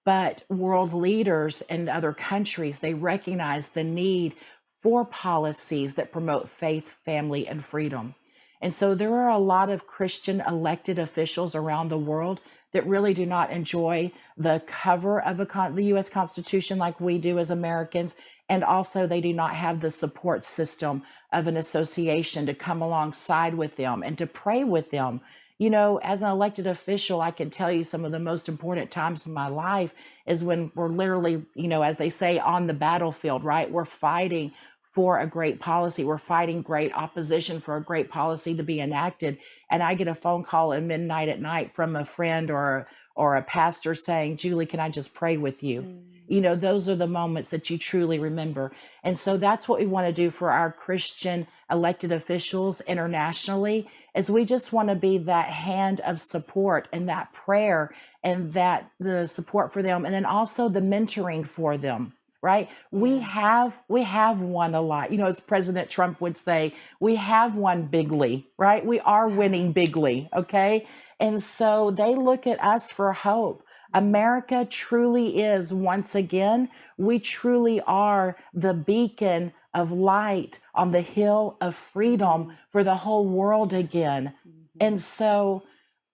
But world leaders in other countries, they recognize the need for policies that promote faith, family, and freedom. And so there are a lot of Christian elected officials around the world that really do not enjoy the cover of the US Constitution like we do as Americans. And also, they do not have the support system of an association to come alongside with them and to pray with them. As an elected official, I can tell you some of the most important times in my life is when we're literally, as they say, on the battlefield, right? We're fighting for a great policy. We're fighting great opposition for a great policy to be enacted. And I get a phone call at midnight at night from a friend or a pastor saying, "Julie, can I just pray with you?" Those are the moments that you truly remember. And so that's what we want to do for our Christian elected officials internationally, is we just want to be that hand of support and that prayer and that the support for them. And then also the mentoring for them, right? We have won a lot. As President Trump would say, we have won bigly, right? We are winning bigly. Okay. And so they look at us for hope. America truly is, once again, we truly are the beacon of light on the hill of freedom for the whole world again. And so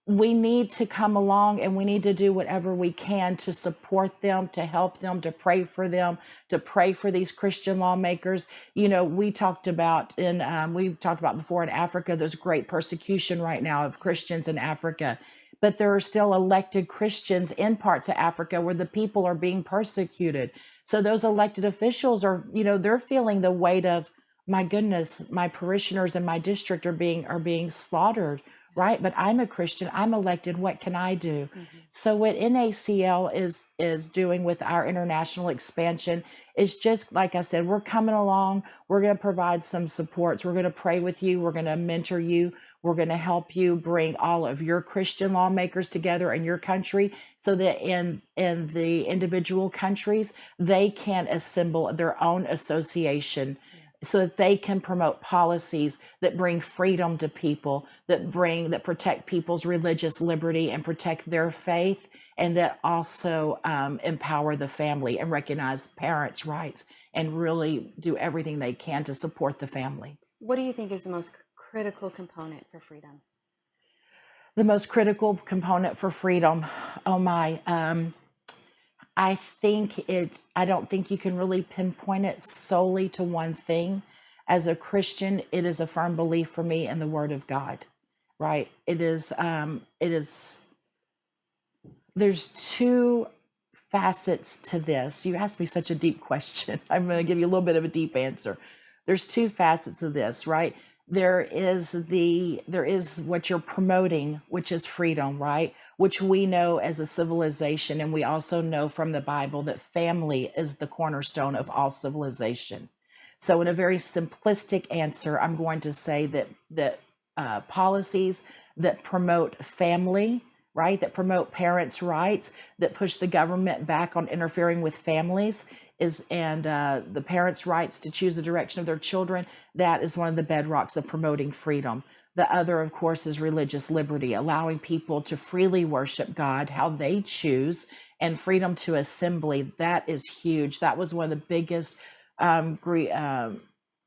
we need to come along and we need to do whatever we can to support them, to help them, to pray for them, to pray for these Christian lawmakers. We've talked about before in Africa, there's great persecution right now of Christians in Africa. But there are still elected Christians in parts of Africa where the people are being persecuted. So those elected officials are, they're feeling the weight of, my goodness, my parishioners in my district are being slaughtered, right? But I'm a Christian, I'm elected, what can I do? So what NACL is doing with our international expansion is just, like I said, we're coming along, we're going to provide some supports, we're going to pray with you, we're going to mentor you, we're going to help you bring all of your Christian lawmakers together in your country so that in the individual countries, they can assemble their own association so that they can promote policies that bring freedom to people, that protect people's religious liberty and protect their faith, and that also empower the family and recognize parents' rights and really do everything they can to support the family. What do you think is the most critical component for freedom? The most critical component for freedom, oh my, I don't think you can really pinpoint it solely to one thing. As a Christian, it is a firm belief for me in the Word of God, right? There's two facets to this. You asked me such a deep question. I'm going to give you a little bit of a deep answer. there's two facets of this, right? There is what you're promoting, which is freedom, right? Which we know as a civilization, and we also know from the Bible that family is the cornerstone of all civilization. So, in a very simplistic answer, I'm going to say that policies that promote family, right, that promote parents' rights, that push the government back on interfering with families, is and the parents' rights to choose the direction of their children. That is one of the bedrocks of promoting freedom. The other, of course, is religious liberty, allowing people to freely worship God how they choose, and freedom to assembly. That is huge. That was one of the biggest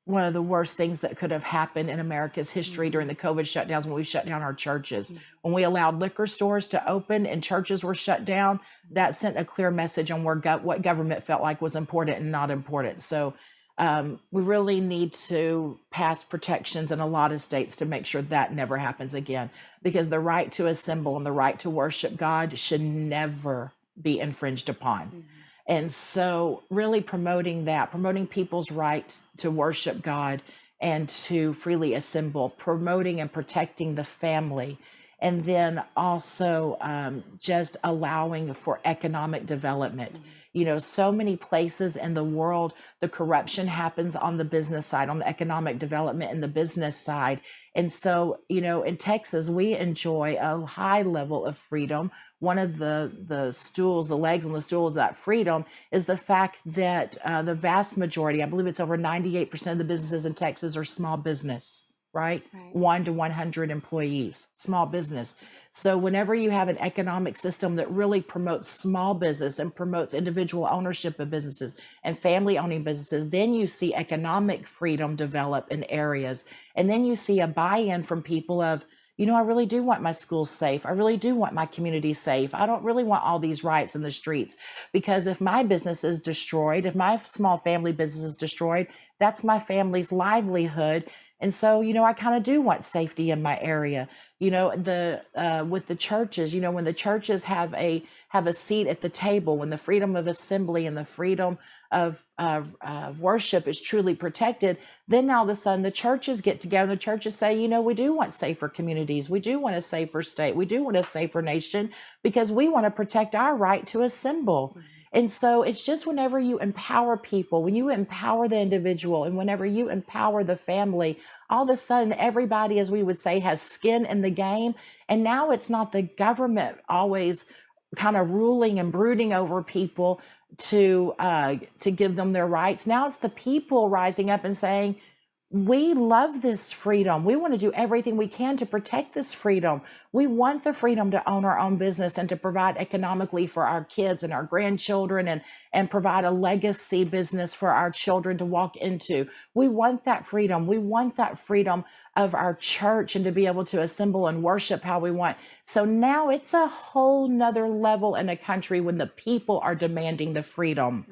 one of the worst things that could have happened in America's history during the COVID shutdowns, when we shut down our churches. When we allowed liquor stores to open and churches were shut down, that sent a clear message on what government felt like was important and not important. So we really need to pass protections in a lot of states to make sure that never happens again, because the right to assemble and the right to worship God should never be infringed upon. And so, really promoting that, promoting people's right to worship God and to freely assemble, promoting and protecting the family, and then also just allowing for economic development. You know, so many places in the world, the corruption happens on the business side, on the economic development and the business side. And so, you know, in Texas, we enjoy a high level of freedom. One of the stools, the legs on the stool of that freedom is the fact that the vast majority, I believe it's over 98% of the businesses in Texas are small business, right? Right. 1 to 100 employees, small business. So whenever you have an economic system that really promotes small business and promotes individual ownership of businesses and family owning businesses, then you see economic freedom develop in areas. And then you see a buy-in from people of, you know, I really do want my schools safe. I really do want my community safe. I don't really want all these riots in the streets, because if my business is destroyed, if my small family business is destroyed, that's my family's livelihood. And so, you know, I kind of do want safety in my area. You know, the with the churches, you know, when the churches have a seat at the table, when the freedom of assembly and the freedom of worship is truly protected, then all of a sudden the churches get together. The churches say, you know, we do want safer communities. We do want a safer state. We do want a safer nation, because we want to protect our right to assemble. And so it's just whenever you empower people, when you empower the individual, and whenever you empower the family, all of a sudden everybody, as we would say, has skin in the game. And now it's not the government always kind of ruling and brooding over people to give them their rights. Now it's the people rising up and saying, we love this freedom. We want to do everything we can to protect this freedom. We want the freedom to own our own business and to provide economically for our kids and our grandchildren, and provide a legacy business for our children to walk into. We want that freedom. We want that freedom of our church and to be able to assemble and worship how we want. So now it's a whole nother level in a country when the people are demanding the freedom.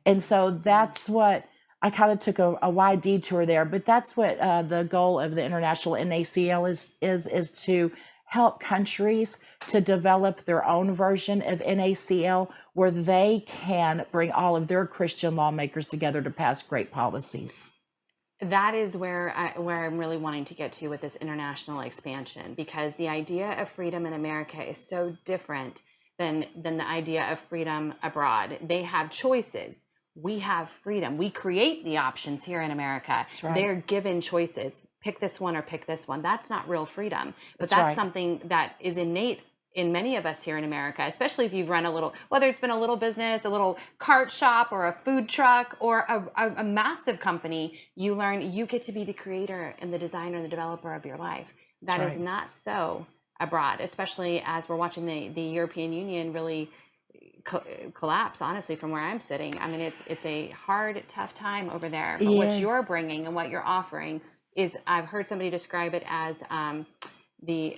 And so that's what I kind of took a wide detour there, but that's what the goal of the International NACL is to help countries to develop their own version of NACL, where they can bring all of their Christian lawmakers together to pass great policies. That is where I'm really wanting to get to with this international expansion, because the idea of freedom in America is so different than the idea of freedom abroad. They have choices. We have freedom. We create the options here in America. That's right. They're given choices. Pick this one or pick this one. That's not real freedom. But That's that's right. something that is innate in many of us here in America, especially if you've run a little, whether it's been a little business, a little cart shop, or a food truck, or a massive company. You learn you get to be the creator and the designer and the developer of your life. That That's is right. not so abroad, especially as we're watching the European Union really collapse, honestly, from where I'm sitting. I mean, it's a hard, tough time over there. But what you're Yes. bringing and what you're offering is, I've heard somebody describe it as the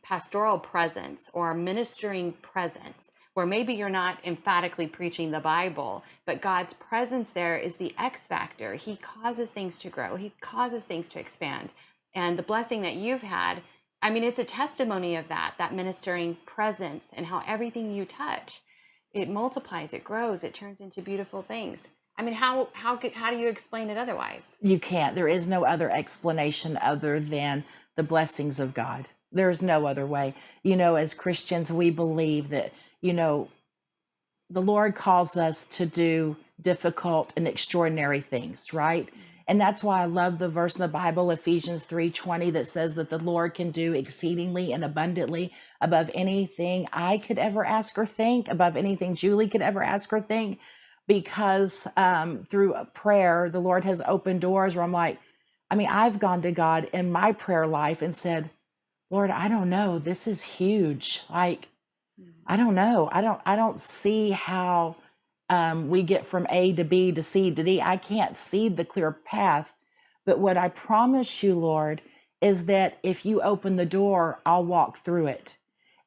pastoral presence, or ministering presence, where maybe you're not emphatically preaching the Bible, but God's presence there is the X factor. He causes things to grow. He causes things to expand. And the blessing that you've had, I mean, it's a testimony of that ministering presence, and how everything you touch, it multiplies, it grows, it turns into beautiful things. I mean, how do you explain it otherwise? You can't. There is no other explanation other than the blessings of God. There's no other way. As Christians, we believe that, you know, the Lord calls us to do difficult and extraordinary things, right? And that's why I love the verse in the Bible, Ephesians 3:20, that says that the Lord can do exceedingly and abundantly above anything I could ever ask or think, above anything Julie could ever ask or think, because through a prayer, the Lord has opened doors where I'm like, I mean, I've gone to God in my prayer life and said, Lord, I don't know. This is huge. Like, I don't know. I don't see how we get from A to B to C to D. I can't see the clear path. But what I promise you, Lord, is that if you open the door, I'll walk through it.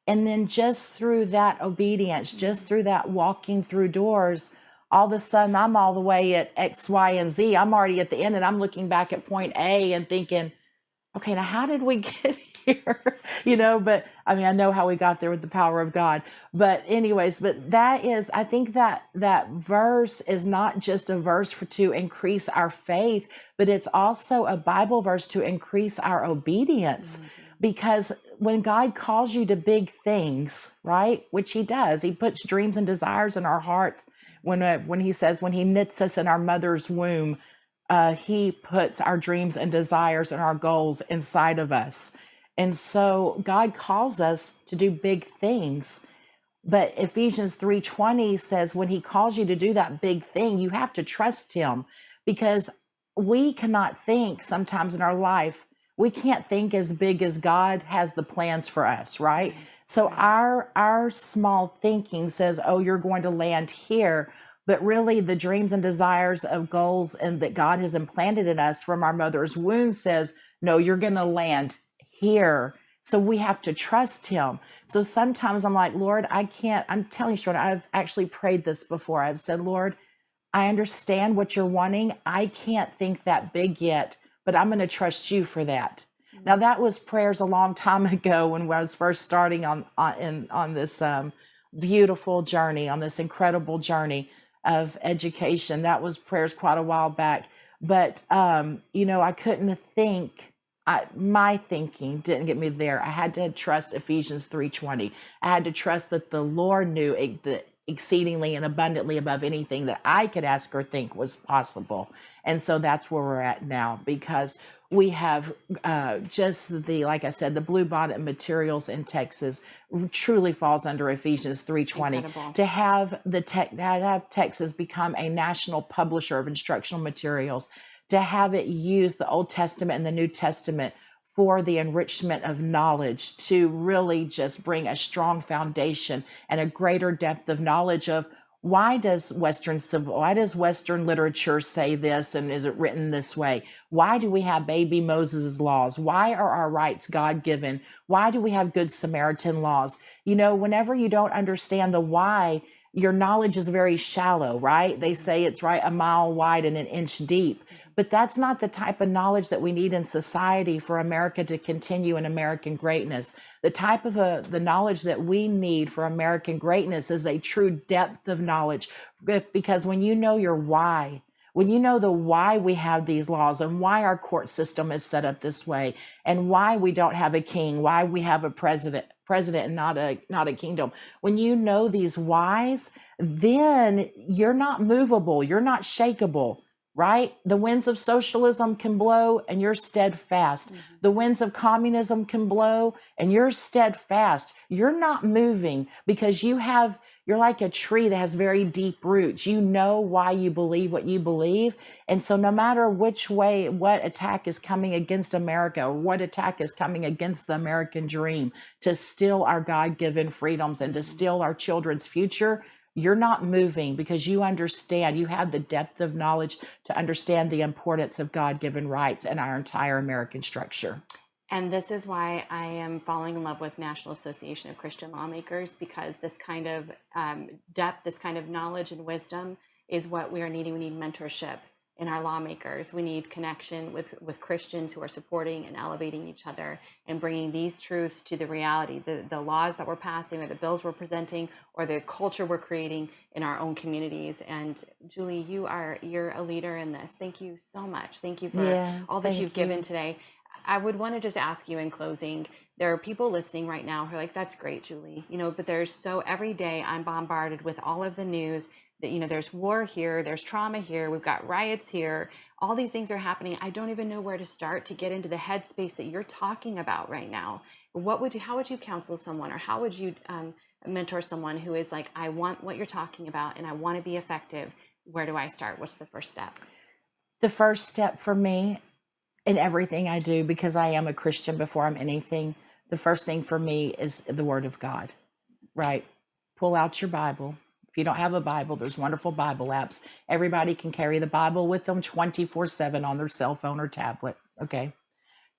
And then just through that obedience, just through that walking through doors, all of a sudden I'm all the way at X, Y, and Z. I'm already at the end and I'm looking back at point A and thinking, okay, now how did we get here? But I mean, I know how we got there with the power of God. But anyways, but I think that verse is not just a verse to increase our faith, but it's also a Bible verse to increase our obedience. Because when God calls you to big things, right, which he does, he puts dreams and desires in our hearts. When he says, when he knits us in our mother's womb, he puts our dreams and desires and our goals inside of us. And so God calls us to do big things. But Ephesians 3:20 says when he calls you to do that big thing, you have to trust him, because we cannot think sometimes in our life, we can't think as big as God has the plans for us, right? So our small thinking says, oh, you're going to land here. But really, the dreams and desires of goals and that God has implanted in us from our mother's womb says, no, you're going to land here. So we have to trust him. So sometimes I'm like, Lord, I can't, I'm telling you, Sharon, I've actually prayed this before. I've said, Lord, I understand what you're wanting. I can't think that big yet, but I'm going to trust you for that. Now that was prayers a long time ago when I was first starting on this beautiful journey, on this incredible journey of education. That was prayers quite a while back. But I couldn't think. My thinking didn't get me there. I had to trust Ephesians 3:20. I had to trust that the Lord knew the exceedingly and abundantly above anything that I could ask or think was possible. And so that's where we're at now, because we have just like I said, the Blue Bonnet Materials in Texas truly falls under Ephesians 3:20. Incredible. To have Texas become a national publisher of instructional materials, to have it use the Old Testament and the New Testament for the enrichment of knowledge, to really just bring a strong foundation and a greater depth of knowledge of why does Western literature say this, and is it written this way? Why do we have baby Moses' laws? Why are our rights God-given? Why do we have Good Samaritan laws? Whenever you don't understand the why, your knowledge is very shallow, right? They say it's right a mile wide and an inch deep. But that's not the type of knowledge that we need in society for America to continue in American greatness. The type of the knowledge that we need for American greatness is a true depth of knowledge. Because when you know your why, when you know the why we have these laws and why our court system is set up this way, and why we don't have a king, why we have a president and not a kingdom. When you know these whys, then you're not movable, you're not shakeable. Right? The winds of socialism can blow and you're steadfast. The winds of communism can blow and you're steadfast. You're not moving because you're like a tree that has very deep roots. You know why you believe what you believe. And so no matter which way, what attack is coming against America, or what attack is coming against the American dream to steal our God-given freedoms and to steal our children's future, you're not moving because you understand, you have the depth of knowledge to understand the importance of God-given rights and our entire American structure. And this is why I am falling in love with National Association of Christian Lawmakers, because this kind of depth, this kind of knowledge and wisdom is what we are needing. We need mentorship in our lawmakers. We need connection with Christians who are supporting and elevating each other and bringing these truths to the reality, the laws that we're passing or the bills we're presenting or the culture we're creating in our own communities. And Julie, you're a leader in this. Thank you so much. Thank you for Yeah, all that you've thank given you. today. I would want to just ask you in closing, there are people listening right now who are like, that's great, Julie, but every day I'm bombarded with all of the news that, there's war here, there's trauma here, we've got riots here, all these things are happening. I don't even know where to start to get into the headspace that you're talking about right now. How would you counsel someone, or how would you mentor someone who is like, I want what you're talking about and I want to be effective? Where do I start? What's the first step? The first step for me in everything I do, because I am a Christian before I'm anything, the first thing for me is the Word of God, right? Pull out your Bible. If you don't have a Bible, there's wonderful Bible apps. Everybody can carry the Bible with them 24/7 on their cell phone or tablet, okay?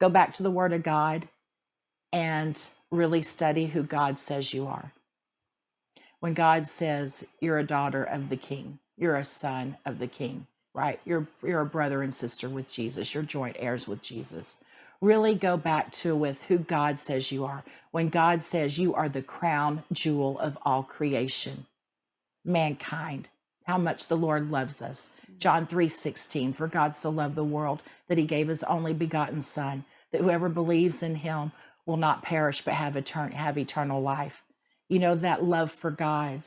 Go back to the Word of God and really study who God says you are. When God says you're a daughter of the King, you're a son of the King, right? You're a brother and sister with Jesus. You're joint heirs with Jesus. Really go back to with who God says you are. When God says you are the crown jewel of all creation, mankind, how much the Lord loves us. John 3:16, for God so loved the world that he gave his only begotten son, that whoever believes in him will not perish but have eternal life. That love for God,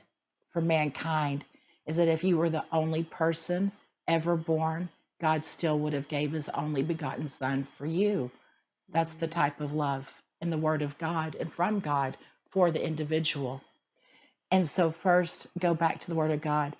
for mankind, is that if you were the only person ever born, God still would have gave his only begotten son for you. That's the type of love in the Word of God and from God for the individual. And so, first, go back to the Word of God.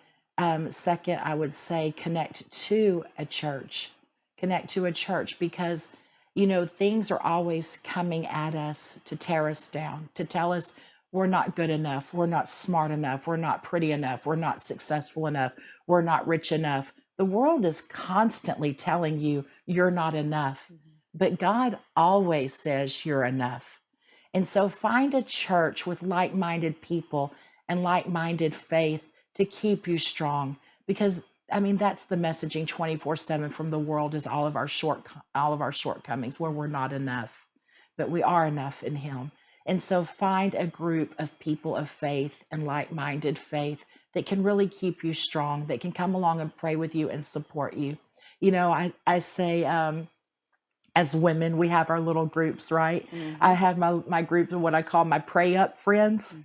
Second, I would say connect to a church. Connect to a church because, things are always coming at us to tear us down, to tell us we're not good enough, we're not smart enough, we're not pretty enough, we're not successful enough, we're not rich enough. The world is constantly telling you you're not enough, but God always says you're enough. And so find a church with like-minded people and like-minded faith to keep you strong, because that's the messaging 24/7 from the world, is all of our shortcomings, where we're not enough, but we are enough in him. And so find a group of people of faith and like-minded faith that can really keep you strong, that can come along and pray with you and support you. I say, as women, we have our little groups, right? I have my group of what I call my pray up friends.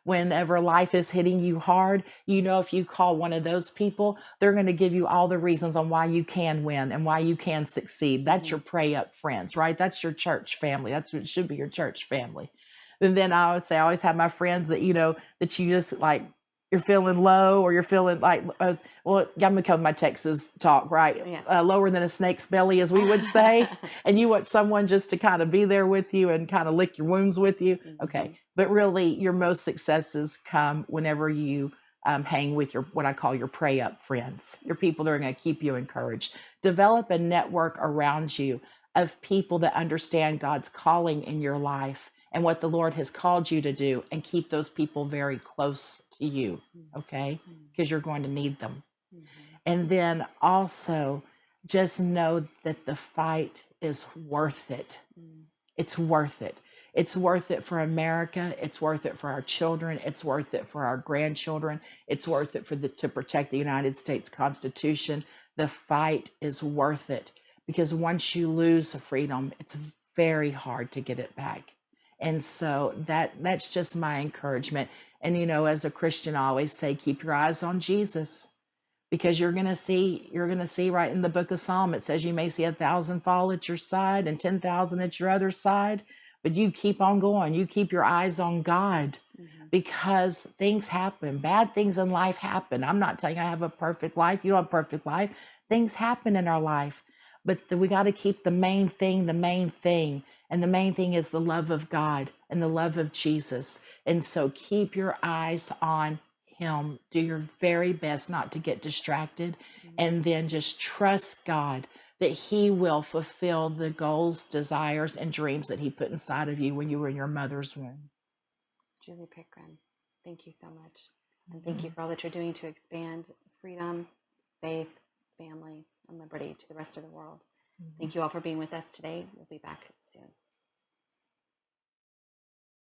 Whenever life is hitting you hard, if you call one of those people, they're going to give you all the reasons on why you can win and why you can succeed. That's your pray up friends, right? That's your church family. That's what should be your church family. And then I would say I always have my friends that, that you just like, you're feeling low, or you're feeling like, well, I'm going to come my Texas talk, right? Yeah. Lower than a snake's belly, as we would say. And you want someone just to kind of be there with you and kind of lick your wounds with you. Okay. But really, your most successes come whenever you hang with what I call your pray up friends. Your people that are going to keep you encouraged. Develop a network around you of people that understand God's calling in your life and what the Lord has called you to do, and keep those people very close to you, okay? Because you're going to need them. And then also just know that the fight is worth it. It's worth it. It's worth it for America. It's worth it for our children. It's worth it for our grandchildren. It's worth it to protect the United States Constitution. The fight is worth it, because once you lose freedom, it's very hard to get it back. And so that's just my encouragement. And as a Christian, I always say, keep your eyes on Jesus, because you're going to see right in the book of Psalm, it says you may see 1,000 fall at your side and 10,000 at your other side, but you keep on going. You keep your eyes on God, because things happen. Bad things in life happen. I'm not telling you I have a perfect life. You don't have a perfect life. Things happen in our life, but we got to keep the main thing, the main thing. And the main thing is the love of God and the love of Jesus. And so keep your eyes on him. Do your very best not to get distracted, and then just trust God that he will fulfill the goals, desires, and dreams that he put inside of you when you were in your mother's womb. Julie Pickren, thank you so much. And thank you for all that you're doing to expand freedom, faith, family, and liberty to the rest of the world. Thank you all for being with us today. We'll be back soon.